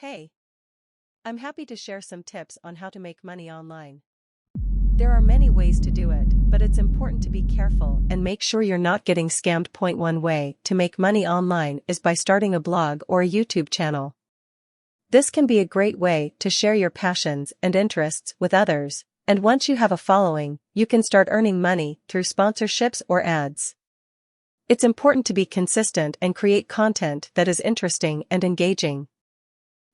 Hey, I'm happy to share some tips on how to make money online. There are many ways to do it, but it's important to be careful and make sure you're not getting scammed. Point one way to make money online is by starting a blog or a YouTube channel. This can be a great way to share your passions and interests with others, and once you have a following, you can start earning money through sponsorships or ads. It's important to be consistent and create content that is interesting and engaging.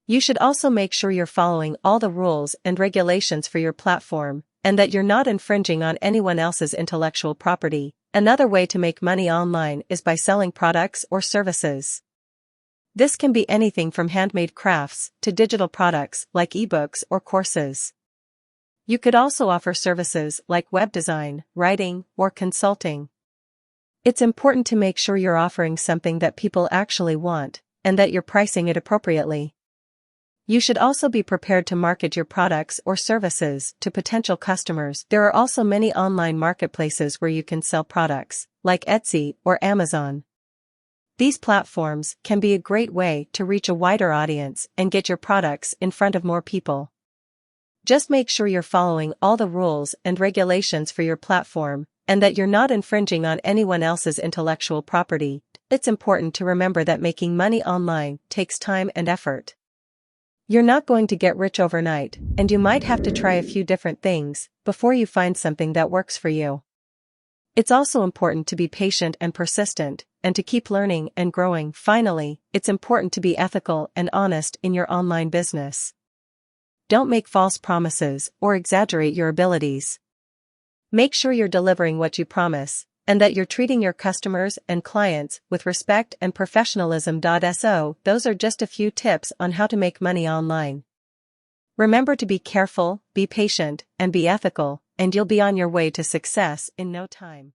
You should also make sure you're following all the rules and regulations for your platform, and that you're not infringing on anyone else's intellectual property. Another way to make money online is by selling products or services. This can be anything from handmade crafts to digital products like ebooks or courses. You could also offer services like web design, writing, or consulting. It's important to make sure you're offering something that people actually want, and that you're pricing it appropriately. You should also be prepared to market your products or services to potential customers. There are also many online marketplaces where you can sell products, like Etsy or Amazon. These platforms can be a great way to reach a wider audience and get your products in front of more people. Just make sure you're following all the rules and regulations for your platform, and that you're not infringing on anyone else's intellectual property. It's important to remember that making money online takes time and effort. You're not going to get rich overnight, and you might have to try a few different things before you find something that works for you. It's also important to be patient and persistent, and to keep learning and growing. Finally, it's important to be ethical and honest in your online business. Don't make false promises or exaggerate your abilities. Make sure you're delivering what you promise, and that you're treating your customers and clients with respect and professionalism. So, those are just a few tips on how to make money online. Remember to be careful, be patient, and be ethical, and you'll be on your way to success in no time.